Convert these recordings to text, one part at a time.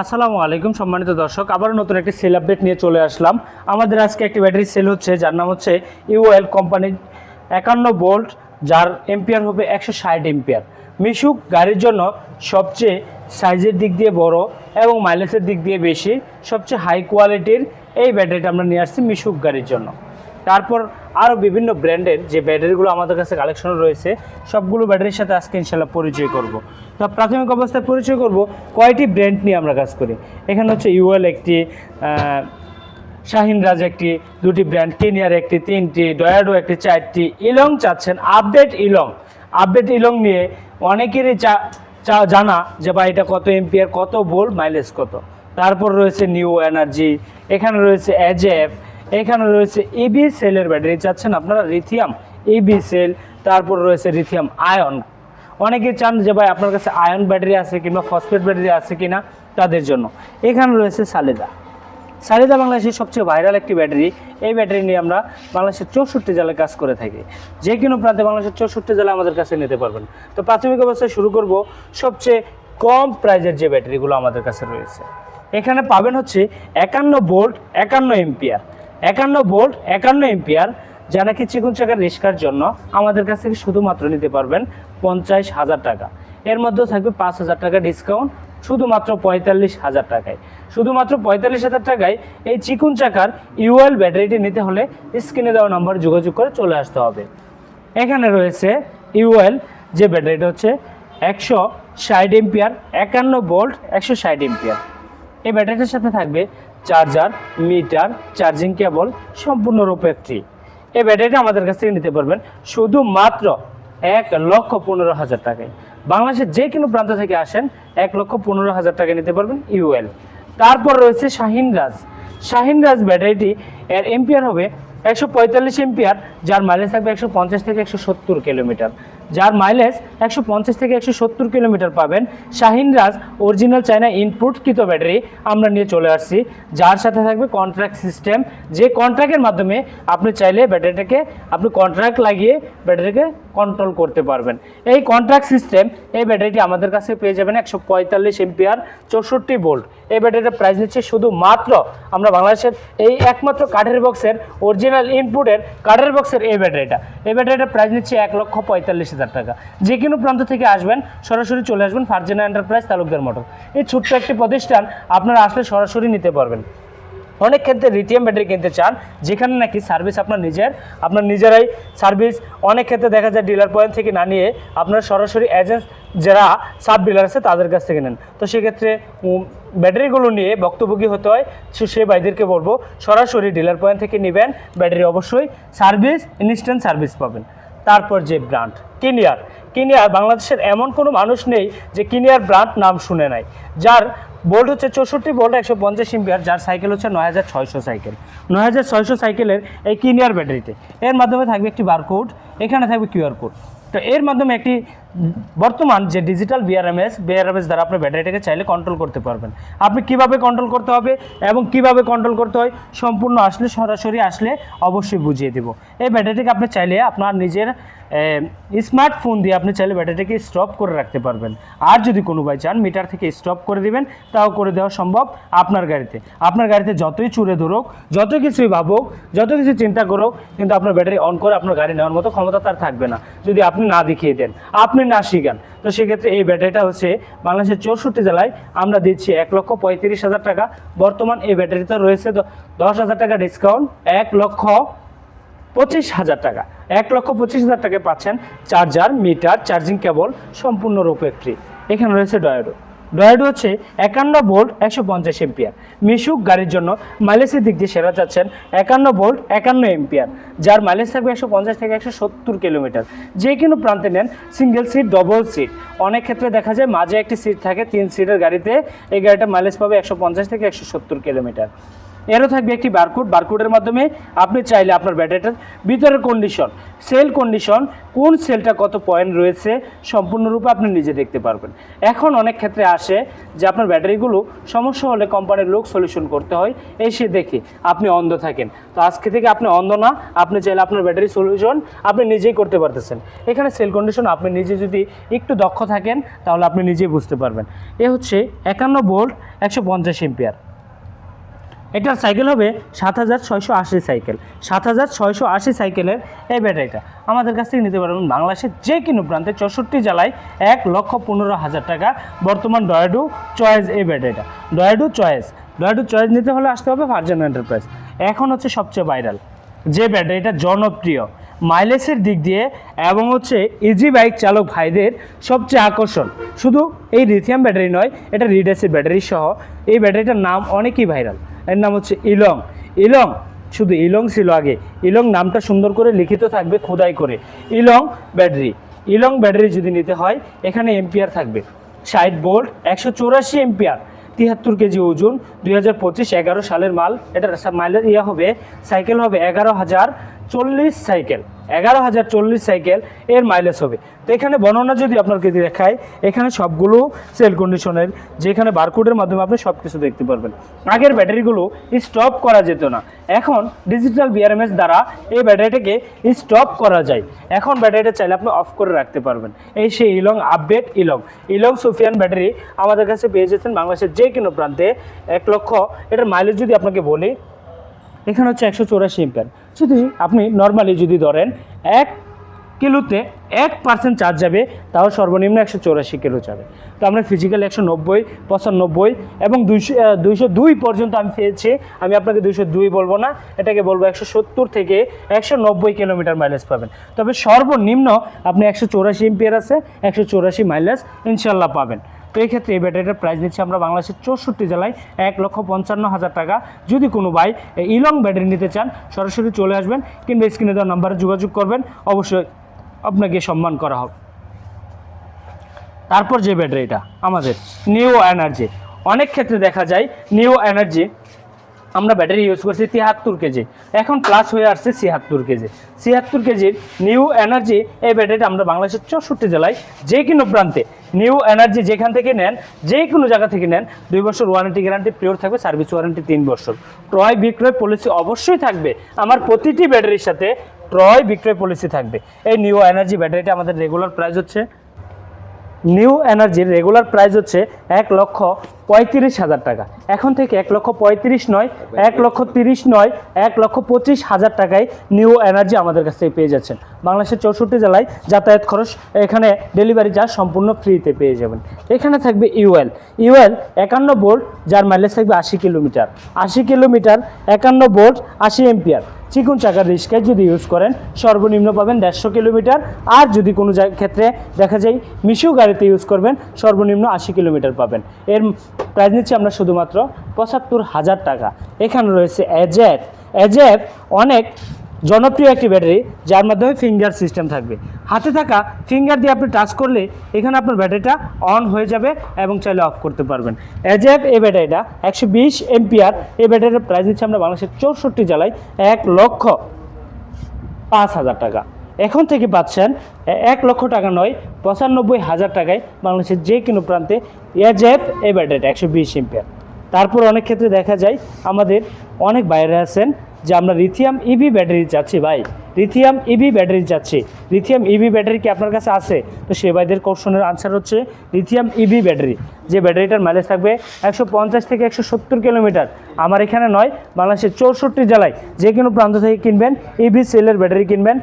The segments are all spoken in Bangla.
আসসালামু আলাইকুম সম্মানিত দর্শক, আবার নতুন একটি সেল আপডেট নিয়ে চলে আসলাম। আমাদের আজকে একটি ব্যাটারি সেল হচ্ছে, যার নাম হচ্ছে ইউএল কোম্পানির 51 ভোল্ট, যার এম্পিয়ার হবে 160 এম্পিয়ার। মিশুক গাড়ির জন্য সবচেয়ে সাইজের দিক দিয়ে বড় এবং মাইলেজের দিক দিয়ে বেশি, সবচেয়ে হাই কোয়ালিটির এই ব্যাটারিটা আমরা নিয়ে আসছি মিশুক গাড়ির জন্য। তারপর আরও বিভিন্ন ব্র্যান্ডের যে ব্যাটারিগুলো আমাদের কাছে কালেকশন রয়েছে, সবগুলো ব্যাটারির সাথে আজকে ইনশাল্লাহ পরিচয় করব। তো প্রাথমিক অবস্থায় পরিচয় করব কয়টি ব্র্যান্ড নিয়ে আমরা কাজ করি। এখানে হচ্ছে ইউএল একটি, শাহিন রাজ একটি, দুটি ব্র্যান্ড, কেনিয়ার একটি, তিনটি, ডয়াডো একটি, চারটি। ইলং চাচ্ছেন আপডেট ইলং নিয়ে অনেকেরই জানা যে ভাই এটা কত এম্পিয়ার, কত ভোল্ট, মাইলেজ কত। তারপর রয়েছে নিউ এনার্জি, এখানে রয়েছে এজেফ, এখানে রয়েছে ইবি সেলের ব্যাটারি চাচ্ছেন আপনারা, লিথিয়াম ইবি সেল। তারপর রয়েছে লিথিয়াম আয়ন, অনেকে চান যে ভাই আপনার কাছে আয়ন ব্যাটারি আছে কিংবা ফসফেট ব্যাটারি আছে কিনা, তাদের জন্য। এখানে রয়েছে সালেদা বাংলাদেশের সবচেয়ে ভাইরাল একটি ব্যাটারি। এই ব্যাটারি নিয়ে আমরা বাংলাদেশের 64 জেলায় কাজ করে থাকি। যে কোনো প্রান্তে বাংলাদেশের 64 জেলা আমাদের কাছে নিতে পারবেন। তো প্রাথমিক অবস্থায় শুরু করব সবচেয়ে কম প্রাইজের যে ব্যাটারিগুলো আমাদের কাছে রয়েছে। এখানে পাবেন হচ্ছে 51 ভোল্ট 51 এম্পিয়ার, 51 ভোল্ট 51 এম্পিয়ার, যা নাকি চিকন চাকার রিস্কার জন্য আমাদের কাছ থেকে শুধুমাত্র নিতে পারবেন 50,000 টাকা। এর মধ্যেও থাকবে 5,000 টাকা ডিসকাউন্ট, শুধুমাত্র 45,000 টাকায়। শুধুমাত্র 45,000 টাকায় এই চিকন চাকার ইউএল ব্যাটারিটি নিতে হলে স্ক্রিনে দেওয়া নাম্বার যোগাযোগ করে চলে আসতে হবে। এখানে রয়েছে ইউএল যে ব্যাটারিটা হচ্ছে 160 এম্পিয়ার, 51 ভোল্ট 160 এম্পিয়ার। এই ব্যাটারিটার সাথে থাকবে চার্জার, মিটার, চার্জিং কেবল, সম্পূর্ণরূপে ফ্রি। এই ব্যাটারিটা আমাদের কাছ থেকে নিতে পারবেন শুধুমাত্র 1,15,000 টাকায়। বাংলাদেশের যে কোনো প্রান্ত থেকে আসেন 1,15,000 টাকায় নিতে পারবেন ইউএল। তারপর রয়েছে শাহিন রাজ ব্যাটারিটি, এর এম্পিয়ার হবে 145 এম্পিয়ার, যার মাইলেজ থাকবে 150 থেকে 170 কিলোমিটার। যার মাইলেজ 150 থেকে 170 কিলোমিটার পাবেন। শাহিন রাজ অরিজিনাল চায়না ইনপুটকৃত ব্যাটারি আমরা নিয়ে চলে আসছি, যার সাথে থাকবে কন্ট্রাক্ট সিস্টেম। যে কন্ট্রাক্টের মাধ্যমে আপনি চাইলে ব্যাটারিটাকে আপনি কন্ট্রাক্ট লাগিয়ে ব্যাটারিকে কন্ট্রোল করতে পারবেন। এই কন্ট্রাক্ট সিস্টেম, এই ব্যাটারিটি আমাদের কাছে পেয়ে যাবেন 145 এম্পিয়ার 64 ভোল্ট। এই ব্যাটারিটার প্রাইস নিচ্ছে শুধুমাত্র আমরা বাংলাদেশের এই একমাত্র কাঠের বক্সের, অরিজিনাল ইনপুটের কাঠের বক্সের এই ব্যাটারিটার প্রাইস নিচ্ছে 1,45,000 টাকা। যে কোনো প্রান্ত থেকে আসবেন সরাসরি চলে আসবেন ফারজানা এন্টারপ্রাইজ, তালুকদার মোটর। এই ছোট্ট একটি প্রতিষ্ঠান, আপনারা আসলে সরাসরি নিতে পারবেন। অনেক ক্ষেত্রে লিথিয়াম ব্যাটারি কিনতে চান, যেখানে নাকি সার্ভিস আপনার নিজেরাই সার্ভিস, অনেক ক্ষেত্রে দেখা যায় ডিলার পয়েন্ট থেকে না নিয়ে আপনারা সরাসরি এজেন্ট যারা সাব ডিলার আছে তাদের কাছ থেকে নেন। তো সেক্ষেত্রে ব্যাটারিগুলো নিয়ে বক্তব্যী হতে হয়। সে ভাইদেরকে বলবো সরাসরি ডিলার পয়েন্ট থেকে নেবেন, ব্যাটারি অবশ্যই সার্ভিস, ইনস্ট্যান্ট সার্ভিস পাবেন। তারপর যে ব্র্যান্ড কিনিয়ার, বাংলাদেশের এমন কোনো মানুষ নেই যে কিনিয়ার ব্র্যান্ড নাম শুনে নাই। যার ভোল্ট হচ্ছে 64 ভোল্ট 150 এম্পিয়ার, যার সাইকেল হচ্ছে 9600 সাইকেল। 9600 সাইকেলের এই কিনিয়ার ব্যাটারিতে এর মাধ্যমে থাকবে একটি বারকোড, এখানে থাকবে কিউআর কোড। তো এর মাধ্যমে একটি বর্তমান যে ডিজিটাল বিআরএমএস দ্বারা আপনি ব্যাটারিটাকে চাইলে কন্ট্রোল করতে পারবেন। আপনি কিভাবে কন্ট্রোল করতে হবে এবং কিভাবে কন্ট্রোল করতে হয় সম্পূর্ণ সরাসরি আসলে অবশ্যই বুঝিয়ে দেব। এই ব্যাটারিটাকে আপনি চাইলে আপনার নিজের স্মার্টফোন দিয়ে আপনি চাইলে ব্যাটারিটাকে স্টপ করে রাখতে পারবেন। আর যদি কোনো ভাই চান মিটার থেকে স্টপ করে দিবেন, তাও করে দেওয়া সম্ভব আপনার গাড়িতে যতই চুরে ধরুক, যত কিছুই ভাবুক, যত কিছু চিন্তা করুক, কিন্তু আপনার ব্যাটারি অন করে আপনার গাড়ি নেওয়ার মতো ক্ষমতা তার থাকবে না যদি আপনি না দেখিয়ে দেন, আপনি না শিখান। তো সেক্ষেত্রে এই ব্যাটারিটা হচ্ছে বাংলাদেশের 64 জেলায় আমরা দিচ্ছি 1,35,000 টাকা। বর্তমান এই ব্যাটারিতে রয়েছে 10,000 টাকা ডিসকাউন্ট, 1,25,000 টাকা। 1,25,000 টাকায় পাচ্ছেন চার্জার, মিটার, চার্জিং কেবল, সম্পূর্ণরূপে ফ্রি। এখানে রয়েছে ডয়াডো হচ্ছে 51 ভোল্ট 150 এম্পিয়ার। মিশুক গাড়ির জন্য মাইলেজের দিক দিয়ে সেরা চাচ্ছেন 51 ভোল্ট 51 এম্পিয়ার, যার মাইলেজ থাকবে 150 থেকে 170 কিলোমিটার। যে কোনো প্রান্তে নেন, সিঙ্গেল সিট, ডবল সিট, অনেক ক্ষেত্রে দেখা যায় মাঝে একটি সিট থাকে, 3 সিটের গাড়িতে এই গাড়িটা মাইলেজ পাবে 150 থেকে 170 কিলোমিটার। এরও থাকবে একটি বারকোড, বারকোডের মাধ্যমে আপনি চাইলে আপনার ব্যাটারিটার ভিতরের কন্ডিশন, সেল কন্ডিশন, কোন সেলটা কত পয়েন্ট রয়েছে সম্পূর্ণরূপে আপনি নিজে দেখতে পারবেন। এখন অনেক ক্ষেত্রে আসে যে আপনার ব্যাটারিগুলো সমস্যা হলে কোম্পানির লোক সলিউশন করতে হয়, এসে দেখে আপনি অন্ধ থাকেন। তো আজকে থেকে আপনি অন্ধ না, আপনি চাইলে আপনার ব্যাটারি সলিউশন আপনি নিজেই করতে পারতেছেন। এখানে সেল কন্ডিশন আপনি নিজে যদি একটু দক্ষ থাকেন তাহলে আপনি নিজেই বুঝতে পারবেন। এ হচ্ছে 51 ভোল্ট 150 এম্পিয়ার। এটার সাইকেল হবে 7680 সাইকেল। 7680 সাইকেলের এই ব্যাটারিটা আমাদের কাছ থেকে নিতে পারবেন বাংলাদেশের যে কোনো প্রান্তে 64 জেলায় 1,15,000 টাকা। বর্তমান ডয়াডু চয়েস এই ব্যাটারিটা, ডয়াডু চয়েস নিতে হলে আসতে হবে ভার্জিন এন্টারপ্রাইজ। এখন হচ্ছে সবচেয়ে ভাইরাল যে ব্যাটারিটা, জনপ্রিয় মাইলেজের দিক দিয়ে এবং হচ্ছে ইজি বাইক চালক ভাইদের সবচেয়ে আকর্ষণ। শুধু এই লিথিয়াম ব্যাটারি নয়, এটা রিড অ্যাসিড ব্যাটারি সহ এই ব্যাটারিটার নাম অনেকই ভাইরাল। এর নাম হচ্ছে ইলং। শুধু ইলং ছিল আগে, ইলং নামটা সুন্দর করে লিখিত থাকবে খোদাই করে, ইলং ব্যাটারি যদি নিতে হয় এখানে এম্পিয়ার থাকবে 60 ভোল্ট 184 এম্পিয়ার, 73 কেজি ওজন, 2025 11 সালের মাল। এটার মাইলেজ হবে সাইকেল হবে 11,040 সাইকেল, 11,040 সাইকেল এর মাইলেজ হবে। তো এখানে বর্ণনা যদি আপনাকে দেখায়, এখানে সবগুলো সেল কন্ডিশনের, যেখানে বারকোডের মাধ্যমে আপনি সব কিছু দেখতে পারবেন। আগের ব্যাটারিগুলো স্টপ করা যেত না, এখন ডিজিটাল বিআরএমএস দ্বারা এই ব্যাটারিটাকে স্টপ করা যায়। এখন ব্যাটারিটা চাইলে আপনি অফ করে রাখতে পারবেন। এই সেই ইলং আপডেট, ইলং সুফিয়ান ব্যাটারি আমাদের কাছে পেয়ে যেতেন বাংলাদেশের যে কোনো প্রান্তে 1 লক্ষ। এটার মাইলেজ যদি আপনাকে বলি, এখানে হচ্ছে 184 এম্পিয়ার। যদি আপনি নর্মালি যদি ধরেন 1 কিলোতে 1% চার্জ যাবে, তাও সর্বনিম্ন 184 কিলো যাবে। তো আমরা ফিজিক্যালি 190, 95 এবং 202 পর্যন্ত আমি পেয়েছি। আমি আপনাকে 202 বলবো না, এটাকে বলবো 170 থেকে 190 কিলোমিটার মাইলেজ পাবেন। তবে সর্বনিম্ন আপনি 184 এম্পিয়ার আছে, 184 মাইলেজ ইনশাল্লাহ পাবেন। তো এই ক্ষেত্রে এই ব্যাটারিটার প্রাইস দিচ্ছি আমরা বাংলাদেশের 64 জেলায় 1,55,000 টাকা। যদি কোনো ভাই ইলং ব্যাটারি নিতে চান সরাসরি চলে আসবেন কিংবা স্ক্রিনে দেওয়া নাম্বারে যোগাযোগ করবেন, অবশ্যই আপনাকে সম্মান করা হবে। তারপর যে ব্যাটারিটা আমাদের নিউ এনার্জি, অনেক ক্ষেত্রে দেখা যায় নিউ এনার্জি আমরা ব্যাটারি ইউজ করছি 73 কেজি, এখন প্লাস হয়ে আসছে 76 কেজি। 76 কেজির নিউ এনার্জি এই ব্যাটারিটা আমরা বাংলাদেশের 64 জেলায় যে কোনো প্রান্তে নিউ এনার্জি যেখান থেকে নেন, যে কোনো জায়গা থেকে নেন, 2 বছর ওয়ারেন্টি গ্যারান্টি পিওর থাকবে, সার্ভিস ওয়ারেন্টি 3 বছর। ক্রয় বিক্রয় পলিসি অবশ্যই থাকবে, আমার প্রতিটি ব্যাটারির সাথে ক্রয় বিক্রয় পলিসি থাকবে। এই নিউ এনার্জি ব্যাটারিটা আমাদের রেগুলার প্রাইস হচ্ছে, নিউ এনার্জির রেগুলার প্রাইস হচ্ছে 1,35,000 টাকা। এখন থেকে 1,35,000 নয়, 1,30,000 নয়, 1,25,000 টাকায় নিউ এনার্জি আমাদের কাছ থেকে পেয়ে যাচ্ছেন। বাংলাদেশের 64 জেলায় যাতায়াত খরচ, এখানে ডেলিভারি চার্জ সম্পূর্ণ ফ্রিতে পেয়ে যাবেন। এখানে থাকবে ইউএল 51 ভোল্ট, যার মাইলেজ থাকবে 80 কিলোমিটার, 51 ভোল্ট 80 এম্পিয়ার। চিকন চাকার রিস্কায় যদি ইউজ করেন সর্বনিম্ন পাবেন 150 কিলোমিটার, আর যদি কোনো ক্ষেত্রে দেখা যায় মিশু গাড়িতে ইউজ করবেন সর্বনিম্ন 80 কিলোমিটার পাবেন। এর প্রাইস নিচ্ছি আমরা শুধুমাত্র 75,000 টাকা। এখানে রয়েছে এজেফ, অনেক জনপ্রিয় একটি ব্যাটারি, যার মাধ্যমে ফিঙ্গার সিস্টেম থাকবে। হাতে থাকা ফিঙ্গার দিয়ে আপনি টাচ করলে এখানে আপনার ব্যাটারিটা অন হয়ে যাবে এবং চাইলে অফ করতে পারবেন। এজেফ এই ব্যাটারিটা 120 এম্পিয়ার। এই ব্যাটারির প্রাইস দিচ্ছে আমরা বাংলাদেশের 64 জেলায় 1,05,000 টাকা। এখন থেকে পাচ্ছেন 1 লক্ষ টাকা নয়, 95,000 টাকায় বাংলাদেশের যে কোনো প্রান্তে এজেফ এই ব্যাটারিটা 120 এম্পিয়ার। তারপর অনেক ক্ষেত্রে দেখা যায় আমাদের অনেক বাইরে আছেন যে আমরা লিথিয়াম ইভি ব্যাটারি চাচ্ছি, ভাই লিথিয়াম ইভি ব্যাটারি চাচ্ছি। লিথিয়াম ইভি ব্যাটারি কি আপনার কাছে আছে? তো সে ভাইদের কোশ্চেনের আনসার হচ্ছে লিথিয়াম ইভি ব্যাটারি, যে ব্যাটারিটার মাইলেজ থাকবে 150 থেকে 170 কিলোমিটার। আমার এখানে নয়, বাংলাদেশের 64 জেলায় যে কোনো প্রান্ত থেকে কিনবেন, ইভি সেলের ব্যাটারি কিনবেন।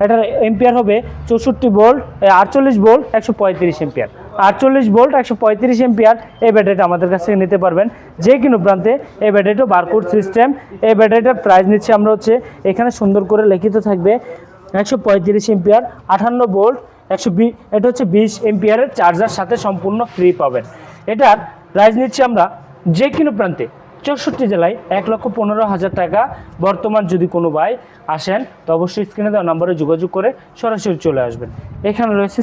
এটার এম্পিয়ার হবে 64 volt 48 volt 135 ampere, 48 volt 135 ampere. এই ব্যাটারিটা আমাদের কাছ থেকে নিতে পারবেন যে কোনো প্রান্তে। এই ব্যাটারিটা বারকোড সিস্টেম। এই ব্যাটারিটার প্রাইস নিচ্ছে আমরা হচ্ছে, এখানে সুন্দর করে লিখিত থাকবে 135 এম্পিয়ার, 58 ভোল্ট 120, এটা হচ্ছে 20 এম্পিয়ারের চার্জার সাথে সম্পূর্ণ ফ্রি পাবেন। এটার প্রাইস নিচ্ছে আমরা যে কোনো প্রান্তে 64 জেলায় 1,15,000 টাকা। বর্তমান যদি কোনো ভাই আসেন তো অবশ্যই স্ক্রিনে দেওয়া নম্বরে যোগাযোগ করে সরাসরি চলে আসবেন। এখানে রয়েছে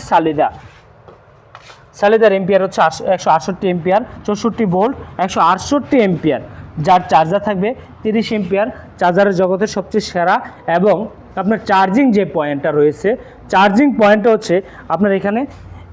সালিদার এম্পিয়ার হচ্ছে 168 এম্পিয়ার, 64 ভোল্ট 168 এম্পিয়ার। যার চার্জার থাকবে 30 এম্পিয়ার, চার্জারের জগতের সবচেয়ে সেরা। এবং আপনার চার্জিং যে পয়েন্টটা রয়েছে, চার্জিং পয়েন্টটা হচ্ছে আপনার এখানে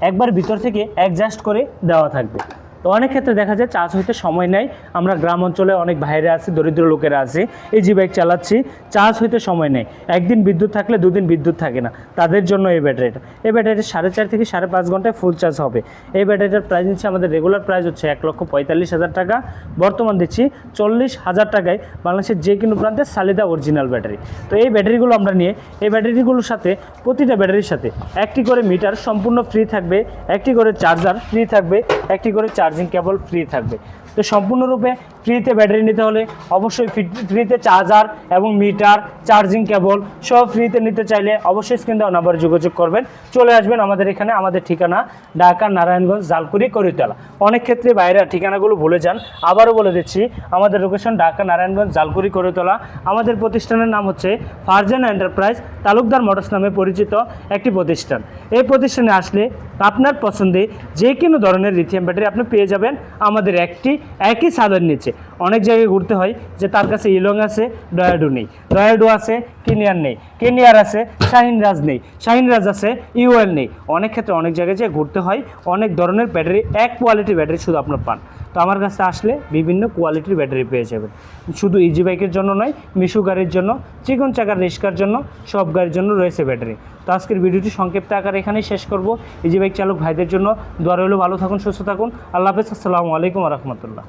একবার ভিতর থেকে অ্যাডজাস্ট করে দেওয়া থাকবে। তো অনেক ক্ষেত্রে দেখা যায় চার্জ হইতে সময় নেই। আমরা গ্রাম অঞ্চলে অনেক বাইরে আছি, দরিদ্র লোকেরা আছে, ইজি বাইক চালাচ্ছি, চার্জ হইতে সময় নেই, একদিন বিদ্যুৎ থাকলে দুদিন বিদ্যুৎ থাকে না, তাদের জন্য এই ব্যাটারিটা। এই ব্যাটারিটা 4.5 থেকে 5.5 ঘন্টায় ফুল চার্জ হবে। এই ব্যাটারিটার প্রাইস নিচ্ছে, আমাদের রেগুলার প্রাইস হচ্ছে 1,45,000 টাকা, বর্তমান দিচ্ছি 40,000 টাকায় বাংলাদেশের যে কোনো প্রান্তে সালিদা অরিজিনাল ব্যাটারি। তো এই ব্যাটারিগুলো আমরা নিয়ে, এই ব্যাটারিগুলোর সাথে প্রতিটা ব্যাটারির সাথে একটি করে মিটার সম্পূর্ণ ফ্রি থাকবে, একটি করে চার্জার ফ্রি থাকবে, একটি করে চার্জিং কেবল ফ্রি থাকবে। তো সম্পূর্ণরূপে ফ্রিতে ব্যাটারি নিতে হলে অবশ্যই ফ্রিতে চার্জার এবং মিটার, চার্জিং কেবল সব ফ্রিতে নিতে চাইলে অবশ্যই স্ক্রিন দেওয়া নাম্বারে যোগাযোগ করবেন, চলে আসবেন আমাদের এখানে। আমাদের ঠিকানা ঢাকা নারায়ণগঞ্জ জালকুড়ি করিতলা। অনেক ক্ষেত্রে বাইরের ঠিকানাগুলো ভুলে যান, আবারও বলে দিচ্ছি, আমাদের লোকেশন ঢাকা নারায়ণগঞ্জ জালকুড়ি করিতলা। আমাদের প্রতিষ্ঠানের নাম হচ্ছে ফারজানা এন্টারপ্রাইজ, তালুকদার মোটরস নামে পরিচিত একটি প্রতিষ্ঠান। এই প্রতিষ্ঠানে আসলে আপনার পছন্দে যে কোনো ধরনের লিথিয়াম ব্যাটারি আপনি পেয়ে যাবেন আমাদের একই ছাদের নিচে। অনেক জায়গায় ঘুরতে হয় যে তার কাছে ইলং আছে, ডয়াডো নেই, ডয়াডো আছে, কিনিয়ার নেই, কিনিয়ার আছে, শাহিনরাজ নেই, শাহিনরাজ আছে, ইউএল নেই। অনেক ক্ষেত্রে অনেক জায়গায় যে ঘুরতে হয়, অনেক ধরনের ব্যাটারি, এক কোয়ালিটির ব্যাটারি শুধু আপনার পান। তো আমার কাছে আসলে বিভিন্ন কোয়ালিটির ব্যাটারি পেয়ে যাবেন, শুধু ইজি বাইকের জন্য নয়, মিশু গাড়ির জন্য, চিকন চাকার রিস্কার জন্য, সব গাড়ির জন্য রয়েছে ব্যাটারি। তো আজকের ভিডিওটি সংক্ষিপ্ত আকারে এখানেই শেষ করব। ইজি বাইক চালক ভাইদের জন্য দোয়া রইল, ভালো থাকুন, সুস্থ থাকুন, আল্লাহ হাফেজ, আসসালামু আলাইকুম রহমতুল্লাহ।